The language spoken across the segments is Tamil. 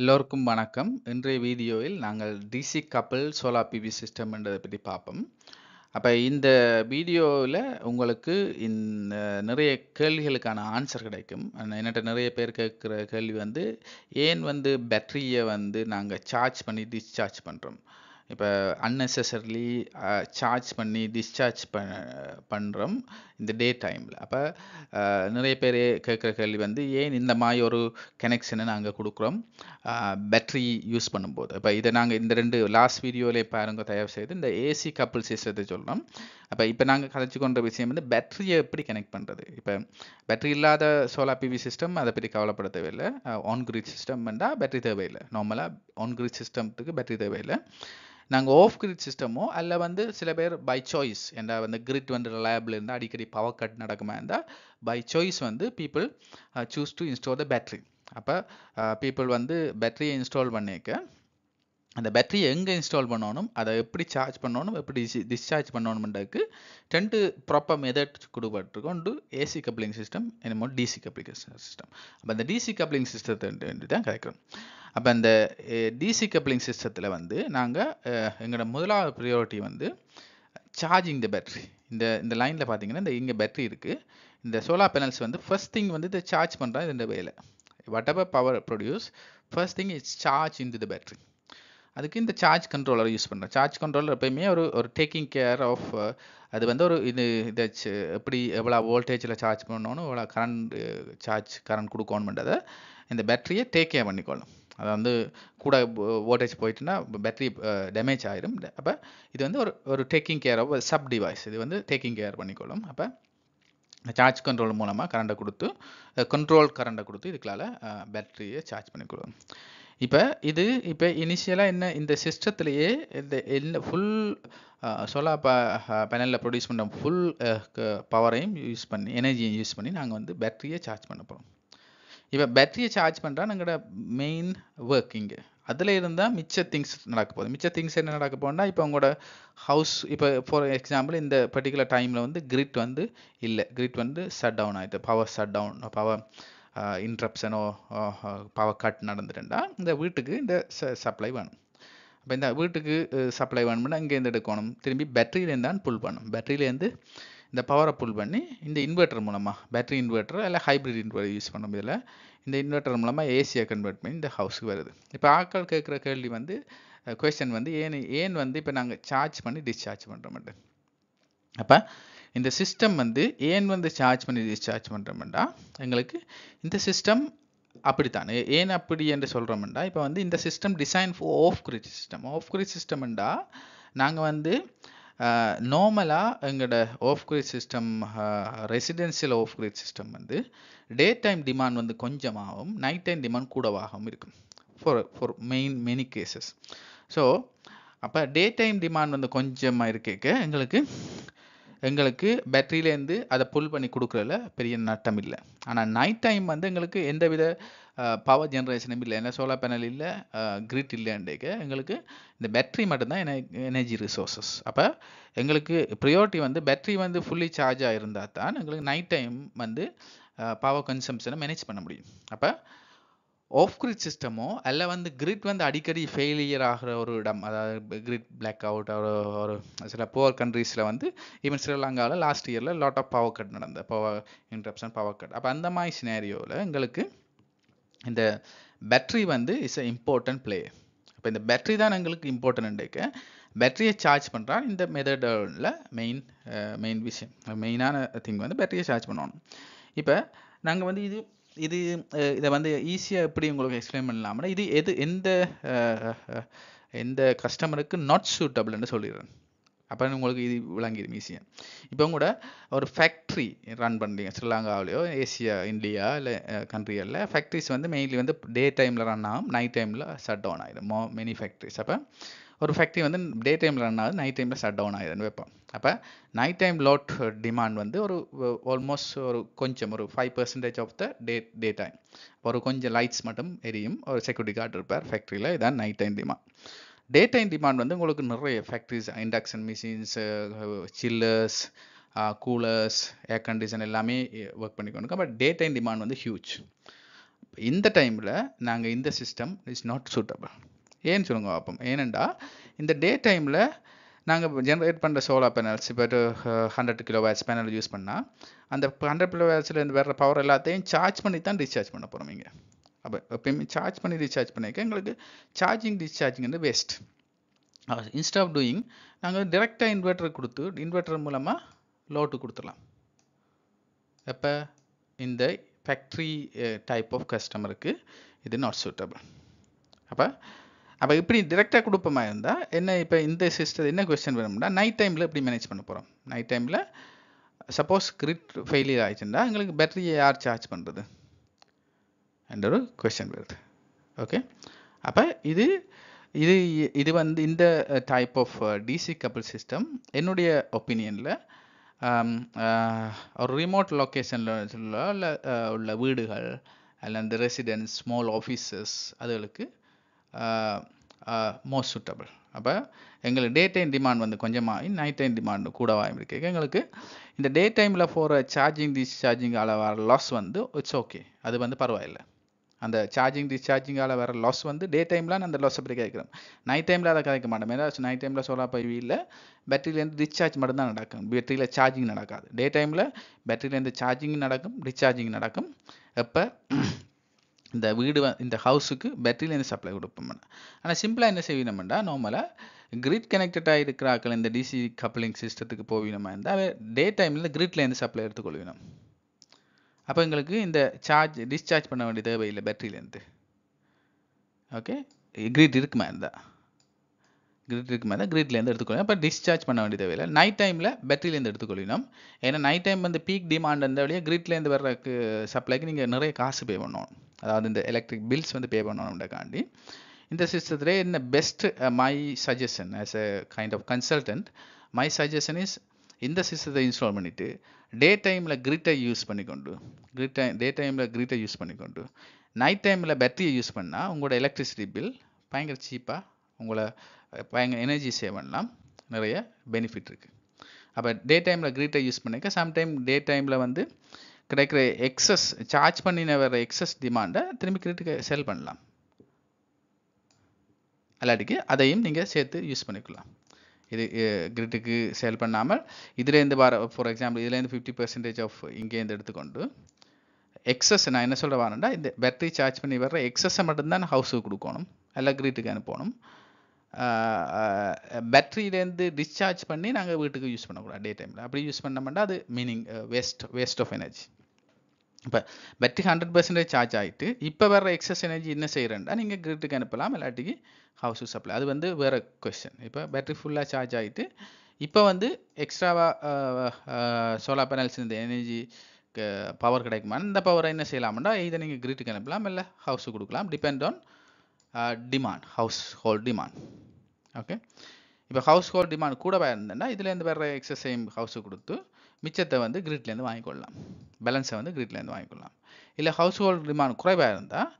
எல்லோருக்கும் வணக்கம். இன்றைய வீடியோவில் நாங்கள் DC couple solar PV system என்றதை பற்றி பார்ப்போம். அப்போ இந்த வீடியோவில் உங்களுக்கு இந்த நிறைய கேள்விகளுக்கான ஆன்சர் கிடைக்கும். என்கிட்ட நிறைய பேர் கேட்குற கேள்வி வந்து ஏன் பேட்டரியை நாங்கள் சார்ஜ் பண்ணி டிஸ்சார்ஜ் பண்ணுறோம். இப்போ அன்னெசரிலி சார்ஜ் பண்ணி டிஸ்சார்ஜ் பண்ணுறோம் இந்த டே டைமில். அப்போ நிறைய பேர் கேட்குற கேள்வி ஏன் இந்த மாதிரி ஒரு கனெக்ஷனை நாங்கள் கொடுக்குறோம் பேட்டரி யூஸ் பண்ணும்போது. இப்போ இதை நாங்கள் இந்த ரெண்டு லாஸ்ட் வீடியோவிலே பாருங்க, தயவு செய்து இந்த ஏசி கப்பிள் சிஸ்டத்தை சொல்கிறோம். இப்போ நாங்கள் கதைச்சு கொண்ட விஷயம் பேட்டரியை எப்படி கனெக்ட் பண்ணுறது. இப்போ பேட்டரி இல்லாத சோலார் பிவி சிஸ்டம் அதை பற்றி கவலைப்பட தேவையில்லை. ஆன் கிரிட் சிஸ்டம் வேண்டாம், பேட்டரி தேவையில்லை. நார்மலாக ஆன் கிரிட் சிஸ்டத்துக்கு பேட்டரி தேவையில்லை. நாங்கள் ஆஃப் கிரிட் சிஸ்டமோ அல்ல சில பேர் பை சாய்ஸ் என்ற கிரிட் ரிலையபிள் இருந்தால் அடிக்கடி பவர் கட் நடக்குமா இருந்தால் by choice people choose to install the battery. அப்போ பீப்புள் பேட்டரியை இன்ஸ்டால் பண்ணிக்க அந்த பேட்டரியை எங்கே இன்ஸ்டால் பண்ணணும், அதை எப்படி சார்ஜ் பண்ணணும், எப்படி டிஸ்சார்ஜ் பண்ணணும்ன்றதுக்கு ரெண்டு ப்ராப்பர் மெத்தட் கொடுப்பட்டிருக்கோம். ஒன்று ஏசி கப்ளிங் சிஸ்டம், என்னமோ டிசி கப்ளிங் சிஸ்டம். அப்போ அந்த டிசி கப்ளிங் சிஸ்டத்தை தான் கிடைக்கிறோம். அப்போ அந்த டிசி கப்ளிங் சிஸ்டத்தில் நாங்கள் எங்களோட முதலாவது ப்ரியாரிட்டி சார்ஜிங் த பேட்டரி. இந்த லைனில் பார்த்தீங்கன்னா இங்கே பேட்டரி இருக்குது. இந்த சோலார் பேனல்ஸ் ஃபர்ஸ்ட் திங் இதை சார்ஜ் பண்ணுறாங்க. இந்த வேலை whatever power produce, first thing is charge into the battery. அதுக்கு இந்த சார்ஜ் கண்ட்ரோலர் யூஸ் பண்ணுறோம். சார்ஜ் கண்ட்ரோலர் எப்பயுமே ஒரு டேக்கிங் கேர் ஆஃப் அது ஒரு இதை எப்படி எவ்வளோ வோல்டேஜில் சார்ஜ் பண்ணணும், எவ்வளோ கரண்ட் கொடுக்கணுன்றதை இந்த பேட்டரியை டேக் கேர் பண்ணிக்கொள்ளும். அது கூட வோல்டேஜ் போயிட்டுன்னா பேட்டரி டேமேஜ் ஆயிடும். அப்போ இது ஒரு taking care of sub device. இது டேக்கிங் கேர் பண்ணிக்கொள்ளும். அப்போ சார்ஜ் கண்ட்ரோல் மூலமாக கரண்டை கொடுத்து கண்ட்ரோல் கரண்டை கொடுத்து இதுக்களால் பேட்டரியை சார்ஜ் பண்ணிக்கொள்ளும். இப்போ இனிஷியலாக இந்த சிஸ்டத்துலேயே இந்த ஃபுல் சோலார் பேனலில் ப்ரொடியூஸ் பண்ணுற ஃபுல் பவரையும் யூஸ் பண்ணி, எனர்ஜியை யூஸ் பண்ணி நாங்கள் பேட்டரியை சார்ஜ் பண்ண போகிறோம். இப்போ பேட்டரியை சார்ஜ் பண்ணுறா எங்களோட மெயின் ஒர்க்கிங்கு. அதில் இருந்தால் மிச்ச திங்ஸ் நடக்க போகுது. மிச்ச திங்ஸ் என்ன நடக்க போகுதுன்னா, இப்போ உங்களோட ஹவுஸ், இப்போ ஃபார் எக்ஸாம்பிள் இந்த பர்டிகுலர் டைமில் கிரிட் இல்லை, கிரிட் ஷட் டவுன் ஆகிட்டு, பவர் ஷட் டவுன், பவர் இன்ட்ரப்ஷனோ பவர் கட் நடந்துட்டுண்டா இந்த வீட்டுக்கு இந்த சப்ளை வேணும். அப்போ இந்த வீட்டுக்கு சப்ளை வேணும்னா இங்கேருந்து எடுக்கணும், திரும்பி பேட்டரியிலேருந்து தான் புல் பண்ணணும். பேட்டரியிலேருந்து இந்த பவரை புல் பண்ணி இந்த இன்வெர்ட்டர் மூலமாக, பேட்டரி இன்வெர்ட்டர் இல்லை ஹைப்ரிட் இன்வெர்ட்டர் யூஸ் பண்ணும். இதில் இந்த இன்வெர்ட்டர் மூலமாக ஏசியை கன்வெர்ட் பண்ணி இந்த ஹவுஸுக்கு வருது. இப்போ ஆட்கள் கேட்குற கேள்வி கொஸ்டின் ஏன் இப்போ நாங்கள் சார்ஜ் பண்ணி டிஸ்சார்ஜ் பண்ணுறோம்ட்டு. அப்போ இந்த சிஸ்டம் ஏன் சார்ஜ் பண்ணி டிஸ்சார்ஜ் பண்ணுறோம்டா, எங்களுக்கு இந்த சிஸ்டம் அப்படித்தான். ஏன் அப்படி என்று சொல்கிறோம்டா, இப்போ இந்த system design for off grid system. Off grid சிஸ்டம்டா நாங்கள் நார்மலாக எங்களோட off grid system, residential off grid system day time demand கொஞ்சமாகவும் நைட் டைம் டிமாண்ட் கூடவாகவும் இருக்கும் ஃபார் மெனி கேசஸ். ஸோ அப்போ டே டைம் டிமாண்ட் கொஞ்சமாக இருக்க எங்களுக்கு பேட்டரியிலேருந்து அதை புல் பண்ணி கொடுக்குறதுல பெரிய நட்டம் இல்லை. ஆனால் நைட் டைம் எங்களுக்கு எந்தவித பவர் ஜென்ரேஷனும் இல்லை. ஏன்னா சோலார் பேனல் இல்லை, கிரிட் இல்லைன்றக்க எங்களுக்கு இந்த பேட்டரி மட்டும்தான் எனர்ஜி ரிசோர்ஸஸ். அப்போ எங்களுக்கு ப்ரியாரிட்டி பேட்டரி ஃபுல்லி சார்ஜாக இருந்தால் தான் எங்களுக்கு நைட் டைம் பவர் கன்சம்ஷனை மேனேஜ் பண்ண முடியும். அப்போ ஆஃப் கிரிட் சிஸ்டமோ அல்ல கிரிட் அடிக்கடி ஃபெயிலியர் ஆகிற ஒரு இடம், அதாவது கிரிட் பிளாக் அவுட், ஒரு சில புவர் கண்ட்ரீஸில் ஈவன் ஸ்ரீலங்காவில் லாஸ்ட் இயரில் லாட் ஆஃப் பவர் கட் நடந்த, பவர் இன்டரப்ஷன், பவர் கட். அப்போ அந்த மாதிரி சினாரியோவில் எங்களுக்கு இந்த battery is a important play. அப்போ இந்த பேட்டரி தான் எங்களுக்கு இம்பார்ட்டன்ட். பேட்டரியை சார்ஜ் பண்ணுறான் இந்த மெத்தடில் மெயின் விஷயம், மெயினான திங் பேட்டரியை சார்ஜ் பண்ணணும். இப்போ நாங்கள் இதை ஈஸியாக எப்படி உங்களுக்கு எக்ஸ்பிளைன் பண்ணலாம்னா, இது எந்த கஸ்டமருக்கு நாட் சூட்டபிள்னு சொல்லிடுறேன். அப்போ உங்களுக்கு இது விளங்கிடும் ஈஸியாக. இப்போ கூட ஒரு ஃபேக்ட்ரி ரன் பண்ணுறீங்க ஸ்ரீலங்காவிலையோ, ஏசியா, இந்தியா இல்லை கண்ட்ரிகளில் ஃபேக்ட்ரிஸ் மெயின்லி டே டைமில் ரன் ஆகும், நைட் டைமில் ஷட் டவுன் ஆகிடும் மெனி ஃபேக்ட்ரிஸ். அப்போ ஒரு ஃபேக்ட்ரி டே டைமில் ரன் ஆகுது, நைட் டைமில் ஷட் டவுன் ஆகிடுன்னு வைப்போம். அப்போ நைட் டைம் லோட் டிமாண்ட் ஒரு ஆல்மோஸ்ட் கொஞ்சம் ஒரு 5% ஆஃப் த டே டைம். ஒரு கொஞ்சம் லைட்ஸ் மட்டும் எரியும், ஒரு செக்யூரிட்டி கார்டு இருப்பார் ஃபேக்ட்ரியில். இதான் நைட் டைம் டிமாண்ட். டே டைம் டிமாண்ட் உங்களுக்கு நிறைய factories, induction machines, chillers, coolers, air condition எல்லாமே ஒர்க் பண்ணிக்கணும். But day time demand huge. இந்த டைமில் நாங்கள் இந்த சிஸ்டம் இஸ் நாட் சூட்டபிள். ஏன்னு சொல்லுங்க பார்ப்போம். ஏனெண்டா இந்த டே டைமில் நாங்கள் ஜென்ரேட் பண்ணுற சோலார் பேனல்ஸ் இப்போ 100 கிலோவாட்ஸ் பேனல் யூஸ் பண்ணால் அந்த 100 கிலோவாட்ஸ்லேருந்து வர்ற பவர் எல்லாத்தையும் சார்ஜ் பண்ணி தான் டிஸ்சார்ஜ் பண்ண போகிறோம். இங்கே அப்போ எப்பயுமே சார்ஜ் பண்ணி டிஸ்சார்ஜ் பண்ணிக்க எங்களுக்கு சார்ஜிங் டிஸ்சார்ஜிங் வந்து வேஸ்ட். இன்ஸ்டெட் ஆஃப் டூயிங் நாங்கள் டிரெக்டாக இன்வெர்ட்டர் கொடுத்து இன்வெர்ட்டர் மூலமாக லோட்டு கொடுத்துடலாம். எப்போ இந்த ஃபேக்ட்ரி டைப் ஆஃப் கஸ்டமருக்கு இது நாட் சூட்டபிள். அப்போ இப்படி டிரெக்டாக கொடுப்போமா இருந்தால் என்ன, இப்போ இந்த சிஸ்டம் என்ன கொஸ்டின் வேணும்னா நைட் டைமில் எப்படி மேனேஜ் பண்ண போகிறோம். நைட் டைமில் சப்போஸ் கிரிட் ஃபெயிலியர் ஆயிடுச்சுன்னா எங்களுக்கு பேட்டரியை யார் சார்ஜ் பண்ணுறது என்ற ஒரு கொஸ்டின் வருது. ஓகே, அப்போ இது இது இது வந்து இந்த type of DC couple system என்னுடைய ஒப்பீனியனில் ஒரு ரிமோட் லொக்கேஷனில் உள்ள வீடுகள் அல்ல இந்த ரெசிடென்ஸ் ஸ்மால் ஆஃபீஸஸ் அதுகளுக்கு மோஸ்ட் சூட்டபிள். அப்போ எங்களுக்கு டே டைம் டிமாண்ட் வந்து கொஞ்சமாக நைட் டைம் டிமாண்ட் கூடவாக இருக்கு. எங்களுக்கு இந்த டே டைமில் போகிற சார்ஜிங் டிஸ்சார்ஜிங்கால் வர லாஸ் வந்து இட்ஸ் ஓகே, அது வந்து பரவாயில்லை. அந்த சார்ஜிங் டிஸ்சார்ஜிங்கால் வர லாஸ் வந்து டே டைமில் அந்த லாஸ் அப்படி கிடைக்கிறோம். நைட் டைமில் அதை கிடைக்க மாட்டோம். ஏன்னா நைட் டைமில் சோலார் PVயில் பேட்டரியிலேருந்து டிஸ்சார்ஜ் மட்டும் தான் நடக்கும், பேட்டரியில் சார்ஜிங் நடக்காது. டே டைமில் பேட்டரியிலேருந்து சார்ஜிங் நடக்கும், டிஸ்சார்ஜிங் நடக்கும். எப்போ இந்த வீடு இந்த ஹவுஸுக்கு பேட்டரியிலேருந்து சப்ளை கொடுப்போம். ஆனால் சிம்பிளாக என்ன செய்யணும்னா நார்மலாக கிரிட் கனெக்டடாக இருக்கிறாக்கள் இந்த டிசி கப்ளிங் சிஸ்டத்துக்கு போவினோமா இருந்தால் டே டைமில் கிரிட்லேருந்து சப்ளை எடுத்துக்கொள்வினோம். அப்போ எங்களுக்கு இந்த டிஸ்சார்ஜ் பண்ண வேண்டிய தேவையில்லை பேட்டரியிலேருந்து. ஓகே, கிரிட் இருக்குமா இருந்தால் கிரிட்லேருந்து எடுத்துக்கொள்ளணும். அப்போ டிஸ்சார்ஜ் பண்ண வேண்டிய தேவையில்லை. நைட் டைமில் பேட்டரியிலேருந்து எடுத்துக்கொள்ளணும். ஏன்னா நைட் டைம் வந்து பீக் டிமாண்ட் அந்த வழியாக கிரிட்லேருந்து வர்ற சப்ளைக்கு நீங்கள் நிறைய காசு பே பண்ணணும். அதாவது இந்த எலக்ட்ரிக் பில்ஸ் வந்து பே பண்ணணும்ன்றக்காண்டி இந்த சிஸ்டத்திலே என்ன best my suggestion as a kind of consultant, my suggestion is இந்த சிஸ்டத்தை இன்ஸ்டால் பண்ணிவிட்டு டே டைமில் கிரிட்டை யூஸ் பண்ணிக்கொண்டு நைட் டைமில் பேட்டரியை யூஸ் பண்ணால் உங்களோட எலக்ட்ரிசிட்டி பில் பயங்கர சீப்பாக உங்களை பயங்கர எனர்ஜி சேவ் பண்ணலாம், நிறைய பெனிஃபிட் இருக்குது. அப்போ டே டைமில் கிரிட்டை யூஸ் பண்ணிக்க சம்டைம் டே டைமில் வந்து கிடைக்கிற எக்ஸஸ் சார்ஜ் பண்ணின வர எக்ஸஸ் டிமாண்டை திரும்பி கிரிட்டுக்கு செல் பண்ணலாம். அல்லாட்டிக்கு அதையும் நீங்கள் சேர்த்து யூஸ் பண்ணிக்கலாம். இது கிரிட்டுக்கு சேல் பண்ணாமல் இதுலேருந்து வர ஃபார் எக்ஸாம்பிள் இதுலேருந்து 50% ஆஃப் இங்கேருந்து எடுத்துக்கொண்டு எக்ஸஸ் நான் என்ன சொல்ல வரேன்டா இந்த பேட்டரி சார்ஜ் பண்ணி வர்ற எக்ஸஸை மட்டும்தான் ஹவுஸுக்கு கொடுக்கணும், எல்லாம் கிரிட்டுக்கு அனுப்பணும். பேட்டரியிலேருந்து டிஸ்சார்ஜ் பண்ணி நாங்கள் வீட்டுக்கு யூஸ் பண்ணக்கூடாது டே டைமில். அப்படி யூஸ் பண்ணோம்னா அது மீனிங் வேஸ்ட் ஆஃப் எனர்ஜி. இப்போ பேட்டரி 100% சார்ஜ் ஆகிட்டு இப்போ வர்ற எக்ஸஸ் எனர்ஜி என்ன செய்கிறேன்டா நீங்கள் கிரிட்டுக்கு அனுப்பலாம், இல்லாட்டிக்கு ஹவுஸுக்கு சப்ளை, அது வந்து வேறு கொஸ்டின். இப்போ பேட்டரி ஃபுல்லாக சார்ஜ் ஆகிட்டு இப்போ வந்து எக்ஸ்ட்ராவாக சோலார் பேனல்ஸ் இந்த எனர்ஜி பவர் கிடைக்குமா, இந்த பவரை என்ன செய்யலாம்னா இதை நீங்கள் கிரிட்டுக்கு அனுப்பலாம், இல்லை ஹவுஸுக்கு கொடுக்கலாம், depend on demand, house hold demand. Okay, இப்போ ஹவுஸ் ஹோல்ட் டிமாண்ட் கூட இருந்ததுன்னா இதுலேருந்து வர்ற எக்ஸஸையும் ஹவுஸுக்கு கொடுத்து மிச்சத்தை வந்து கிரிட்லேருந்து வாங்கிக்கொள்ளலாம், பேலன்ஸை வந்து கிரிட்லேருந்து வாங்கிக்கொள்ளலாம். இல்லை ஹவுஸ் ஹோல்ட் டிமாண்ட் குறைவாக இருந்தால்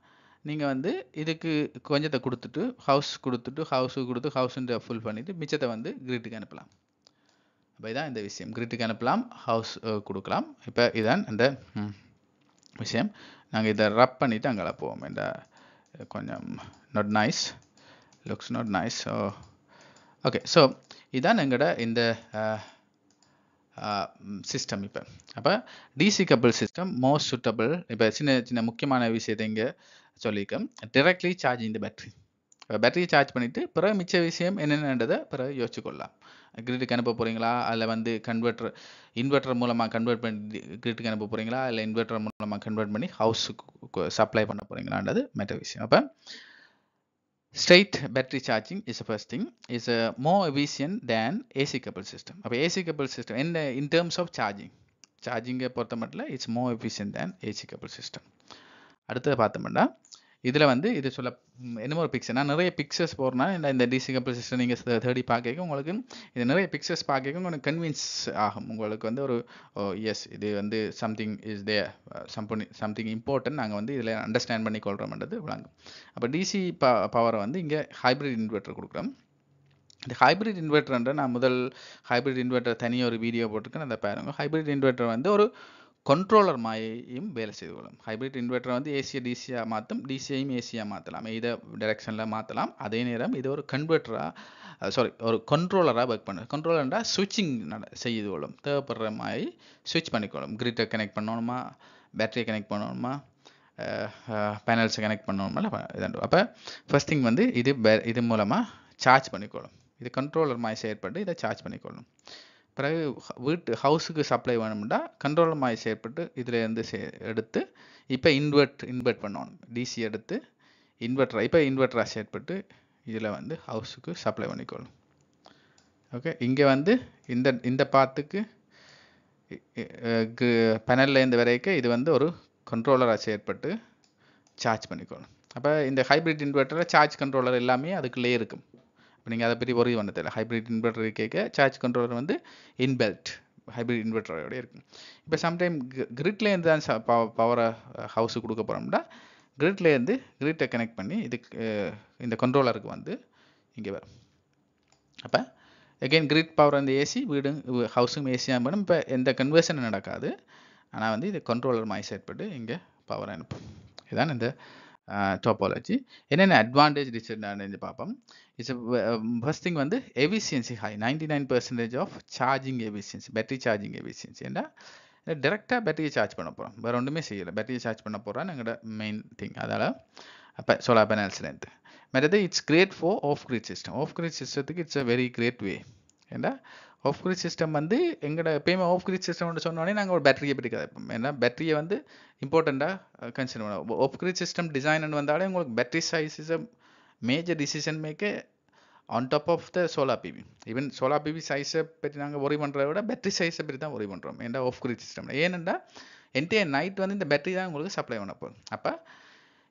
நீங்கள் வந்து இதுக்கு கொஞ்சத்தை கொடுத்துட்டு ஹவுஸுக்கு கொடுத்து ஹவுஸுன்ற ஃபுல் பண்ணிவிட்டு மிச்சத்தை வந்து கிரிட்டுக்கு அனுப்பலாம். அப்போ இதான் இந்த விஷயம், கிரிட்டுக்கு அனுப்பலாம், ஹவுஸ் கொடுக்கலாம். இப்போ இதான் இந்த விஷயம். நாங்கள் இதை ரப் பண்ணிவிட்டு அங்கே போவோம். இந்த கொஞ்சம் not nice, looks not nice. Okay, so இதான் எங்களோட இந்த சிஸ்டம். இப்போ அப்போ DC couple system most suitable. இப்போ சின்ன முக்கியமான விஷயத்தை இங்கே சொல்லியிருக்கேன். Directly charging the battery. பேட்டரியை சார்ஜ் பண்ணிவிட்டு பிறகு மிச்ச விஷயம் என்னென்னன்றதை பிறகு யோசிச்சுக்கொள்ளலாம். கிரிட்டுக்கு அனுப்ப போகிறீங்களா, அதில் வந்து இன்வெர்ட்டர் மூலமாக கன்வெர்ட் பண்ணி கிரிட்டுக்கு அனுப்ப போகிறீங்களா, இல்லை இன்வெர்ட்டர் மூலமாக கன்வெர்ட் பண்ணி ஹவுஸுக்கு சப்ளை பண்ண போகிறீங்களான்றது மற்ற விஷயம். அப்போ straight battery charging is the first thing, is more efficient than AC coupled system. அப்போ AC coupled system in terms of charging பொறுத்த மட்டும் it's more efficient than AC coupled system. அடுத்தது பார்த்தோம்னா இதில் வந்து இது சொல்ல என்னமோ ஒரு பிக்சர், நான் நிறைய பிக்சர்ஸ் போடுறேன்னா இந்த டிசி கப்பிள் சிஸ்டம் நீங்கள் தேடி பார்க்க உங்களுக்கு இது நிறைய பிக்சர்ஸ் பார்க்க உங்களுக்கு கன்வின்ஸ் ஆகும். உங்களுக்கு வந்து ஒரு எஸ் இது வந்து something is there, something important நாங்கள் வந்து இதில் அண்டர்ஸ்டாண்ட் பண்ணி கொள்கிறோம்ன்றது விளங்கும். அப்போ டிசி பவரை வந்து இங்கே ஹைப்ரிட் இன்வெர்ட்டர் கொடுக்குறோம். இந்த ஹைப்ரிட் இன்வெர்ட்டர்ன்ற நான் முதல் ஹைப்ரிட் இன்வெர்ட்டர் தனியாக ஒரு வீடியோ போட்டிருக்கேன், அதை பாருங்கள். ஹைப்ரிட் இன்வெர்ட்டர் வந்து ஒரு கண்ட்ரோலர் மாதிரியும் வேலை செய்து கொள்ளும். ஹைப்ரிட் இன்வெர்ட்டர் வந்து ஏசியை டிசியாக மாற்றும், டிசியையும் ஏசியாக மாற்றலாம், இதை டைரெக்ஷனில் மாற்றலாம். அதே நேரம் இது ஒரு ஒரு கண்ட்ரோலராக ஒர்க் பண்ணுது. கண்ட்ரோலர்னா ஸ்விட்சிங் செய்து கொள்ளும். தேவைப்படுற மாதிரி ஸ்விட்ச் பண்ணிக்கொள்ளும். கிரிட்டை கனெக்ட் பண்ணணுமா, பேட்டரியை கனெக்ட் பண்ணணுமா, பேனல்ஸை கனெக்ட் பண்ணணுமா, இதாண்டு. அப்போ ஃபர்ஸ்ட் திங் வந்து இது மூலமாக சார்ஜ் பண்ணிக்கொள்ளும். இது கண்ட்ரோலர் மாதிரி செயற்பட்டு இதை சார்ஜ் பண்ணிக்கொள்ளும். பிறகு ஹவுஸுக்கு சப்ளை வேணும்னா கண்ட்ரோலர் மாதிரி செயற்பட்டு இதிலேருந்து எடுத்து இப்போ இன்வெர்ட் பண்ணணும். டிசி எடுத்து இன்வெர்ட்டராக செயற்பட்டு இதில் வந்து ஹவுஸுக்கு சப்ளை பண்ணிக்கொள்ளும். ஓகே, இங்கே வந்து இந்த பாத்துக்கு பேனல்லேருந்து வரைக்கும் இது வந்து ஒரு கண்ட்ரோலராக செயற்பட்டு சார்ஜ் பண்ணிக்கொள்ளும். அப்போ இந்த ஹைப்ரிட் இன்வெர்ட்டரில் சார்ஜ் கண்ட்ரோலர் எல்லாமே அதுக்குள்ளே இருக்கும். இப்போ நீங்கள் அதை பற்றி ஒரே பண்ண தெரியல. ஹைப்ரிட் இன்வெர்ட்டர் கேட்க சார்ஜ் கண்ட்ரோலர் வந்து இன்பெல்ட் ஹைப்ரிட் இன்வெர்ட்டரோட இருக்கும். இப்போ சம்டைம் கிரிட்லேருந்து தான் பவரை ஹவுஸுக்கு கொடுக்க போகிறோம்னா கிரிட்லேருந்து கிரிட்டை கனெக்ட் பண்ணி இதுக்கு இந்த கண்ட்ரோலருக்கு வந்து இங்கே வரும். அப்போ அகெயின் கிரிட் பவர் வந்து ஏசி, ஹவுஸும் ஏசியாக வேணும். இப்போ எந்த கன்வர்ஷனும் நடக்காது. ஆனால் வந்து இது கண்ட்ரோலர் மாதிரி செயற்பட்டு இங்கே பவர் அனுப்பும். இதுதான் இந்த டோபாலஜி. என்னென்ன அட்வான்டேஜ் டிஸ்அட்வான்டேஜ் பார்ப்போம். ஃபர்ஸ்ட் திங் வந்து efficiency high, 99% of charging efficiency, battery charging efficiency. ஏன்னா டேரெக்டாக பேட்டரியை சார்ஜ் பண்ண போகிறோம், வேறு ஒன்றுமே செய்யலை. பேட்டரியை சார்ஜ் பண்ண போகிறோம் எங்களோட மெயின் திங். அதால் அப்போ சோலார் பேனல்ஸ்லேருந்து மற்றது it's great for off grid system. Off grid சிஸ்டத்துக்கு it's a very great way. ஏன்னா ஆஃப் கிரிட் சிஸ்டம் வந்து எங்களோட எப்பயுமே ஆஃப் கிரிட் சிஸ்டம்னு சொன்னோடனே நாங்கள் ஒரு பேட்டரியை பற்றி கதைப்போம். ஏன்னா பேட்டரியை வந்து இம்பார்ட்டண்ட்டாக கன்சிடர் பண்ணுவோம். ஆஃப் கிரிட் சிஸ்டம் டிசைன் வந்தாலே உங்களுக்கு battery size is a major decision maker on top of the solar PV. Even solar PV சைஸை பற்றி நாங்கள் ஒரி பண்ணுறத விட பேட்டரி சைஸை பற்றி தான் ஒரி பண்ணுறோம். ஏன்னா ஆஃப் கிரிட் சிஸ்டம் ஏனெண்டா என்டையர் நைட் வந்து இந்த பேட்டரி தான் உங்களுக்கு சப்ளை பண்ண போகும். அப்போ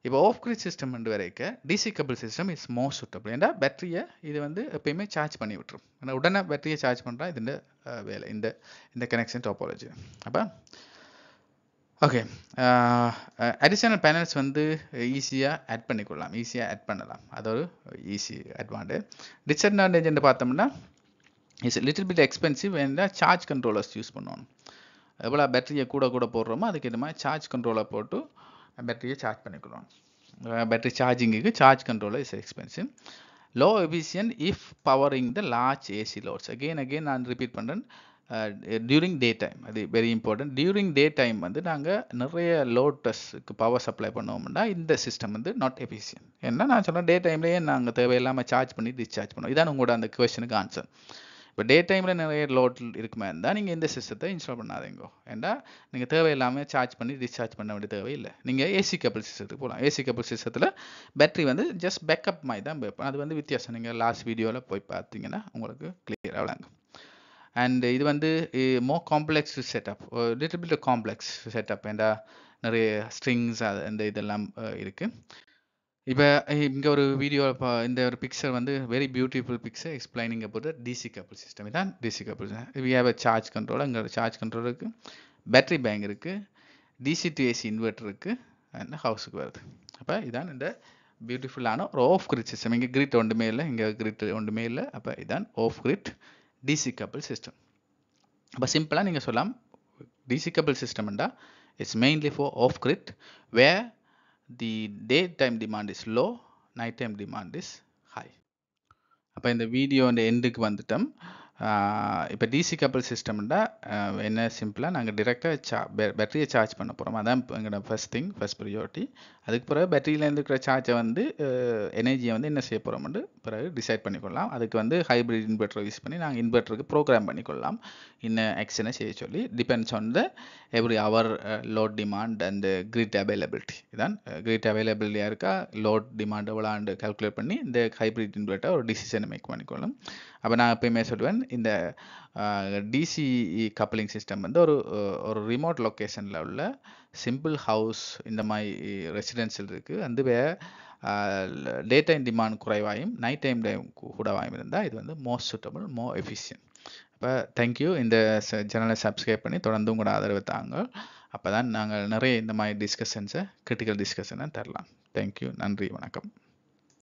இப்போ ஆஃப் கிரிட் சிஸ்டம் வரைக்கும் DC couple system is more suitable. ஏன்னா பேட்டரியை இது வந்து எப்பயுமே சார்ஜ் பண்ணி விட்டுரும். ஏன்னா உடனே பேட்டரியை சார்ஜ் பண்ணுறா இது வேலை இந்த கனெக்ஷன் டோபாலஜி. அப்போ ஓகே, அடிஷனல் பேனல்ஸ் வந்து ஈஸியாக ஆட் பண்ணிக்கொள்ளலாம், ஈஸியாக ஆட் பண்ணலாம். அது ஒரு ஈஸி அட்வான்டேஜ். டிஸ்அட்வான்டேஜ்னு பார்த்தோம்னா இட்ஸ் லிட்டில் பிட் எக்ஸ்பென்சிவ். ஏன்னா சார்ஜ் கண்ட்ரோலர்ஸ் யூஸ் பண்ணணும். எவ்வளோ பேட்டரியை கூட போடுறோமோ அதுக்கு இந்த மாதிரி சார்ஜ் கண்ட்ரோலர் போட்டு பேட்டரியை சார்ஜ் பண்ணிக்கலாம். பேட்டரி சார்ஜிங்குக்கு charge controller is expensive. Low efficient if powering the large AC loads. Again நான் ரிப்பீட் பண்ணுறேன், டியூரிங் டே டைம், அது very important. During day time வந்து நாங்கள் நிறைய லோட்டஸ்க்கு பவர் சப்ளை பண்ணுவோம்னா இந்த சிஸ்டம் வந்து நாட் எஃபிஷியன்ட். ஏன்னா நான் சொன்னேன் டே டைம்லேயே நாங்கள் தேவையில்லாமல் சார்ஜ் பண்ணி டிஸ்சார்ஜ் பண்ணுவோம். இதான் உங்களோட அந்த கொஸ்டனுக்கு ஆன்சர். இப்போ டே டைமில் நிறைய லோட் இருக்குமே இருந்தால் நீங்கள் இந்த சிஸ்டத்தை இன்ஸ்டால் பண்ணாதீங்க. ஏன்னா நீங்கள் தேவையில்லாமல் சார்ஜ் பண்ணி டிஸ்சார்ஜ் பண்ண வேண்டிய தேவையில்லை. நீங்கள் ஏசி கபிள் சிஸ்டத்துக்கு போகலாம். ஏசி கபிள் சிஸ்டத்தில் பேட்டரி வந்து ஜஸ்ட் பேக்கப் மாதிரி தான் வைப்போம். அது வந்து வித்தியாசம். நீங்கள் லாஸ்ட் வீடியோவில் போய் பார்த்தீங்கன்னா உங்களுக்கு கிளியராக விளங்கும். அண்ட் இது வந்து மோர் complex setup, little bit complex setup. ஏன்னா நிறைய ஸ்ட்ரிங்ஸ் அந்த இதெல்லாம் இருக்குது. இப்போ இங்கே ஒரு வீடியோ இந்த ஒரு பிக்சர் வந்து very beautiful picture explaining about DC couple system. இதான் DC couple. We have a charge controller. இங்கே சார்ஜ் கண்ட்ரோல் இருக்குது, பேட்டரி பேங்க் இருக்குது, டிசி டு ஏசி இன்வெர்ட்டர் இருக்குது, அண்ட் ஹவுஸுக்கு வருது. அப்போ இதான் இந்த பியூட்டிஃபுல்லான ஒரு ஆஃப் கிரிட் சிஸ்டம். இங்கே கிரிட் ஒன்றுமே இல்லை, இங்கே கிரிட் ஒன்றுமே இல்லை. அப்போ இதான் off grid DC couple system. அப்போ சிம்பிளாக நீங்கள் சொல்லலாம் டிசி கபிள் சிஸ்டம்ண்டா it's mainly for off grid where the daytime demand is low, nighttime demand is high. அப்போ இந்த வீடியோ எண்டுக்கு வந்துட்டோம். இப்போ டிசி கபிள் சிஸ்டம்னா என்ன சிம்பிளாக நாங்கள் டிரெக்டாக பேட்டரியை சார்ஜ் பண்ண போகிறோம். அதான் எங்களோட ஃபர்ஸ்ட் திங், ஃபர்ஸ்ட் ப்ரியாரிட்டி. அதுக்கு பிறகு பேட்டரியிலேருந்து இருக்கிற சார்ஜை வந்து எனர்ஜியை வந்து என்ன செய்ய போகிறோம்னு பிறகு டிசைட் பண்ணிக்கொள்ளலாம். அதுக்கு வந்து ஹைப்ரிட் இன்வெர்ட்டர் யூஸ் பண்ணி நாங்கள் இன்வெர்ட்டருக்கு ப்ரோக்ராம் பண்ணிக்கொள்ளலாம். இன்னும் ஆக்ஷனை செய்ய சொல்லி depends on the every our load demand and grid availability. இதான் கிரிட் அவைலபிலிட்டியாக இருக்கா, லோட் டிமாண்ட் எவ்வளோண்டு கால்குலேட் பண்ணி இந்த ஹைப்ரிட் இன்வெர்ட்டர் ஒரு டிசிஷனை மேக் பண்ணிக்கொள்ளலாம். அப்போ நான் எப்பயுமே சொல்லுவேன் இந்த டிசி கப்ளிங் சிஸ்டம் வந்து ஒரு ரிமோட் லொக்கேஷனில் உள்ள சிம்பிள் ஹவுஸ் இந்த மாதிரி ரெசிடென்சியல் இருக்குது. வந்து டே டைம் டிமாண்ட் குறைவாயும் நைட் டைம் கூடவாயும் இருந்தால் இது வந்து மோஸ்ட் சூட்டபிள், மோர் எஃபிஷியன்ட். அப்போ தேங்க்யூ. இந்த சேனலை சப்ஸ்கிரைப் பண்ணி தொடர்ந்து உங்களோட ஆதரவு தாங்க. அப்போ தான் நாங்கள் நிறைய இந்த மாதிரி டிஸ்கஷன்ஸை, கிரிட்டிக்கல் டிஸ்கஷனை தரலாம். தேங்க்யூ. நன்றி, வணக்கம்.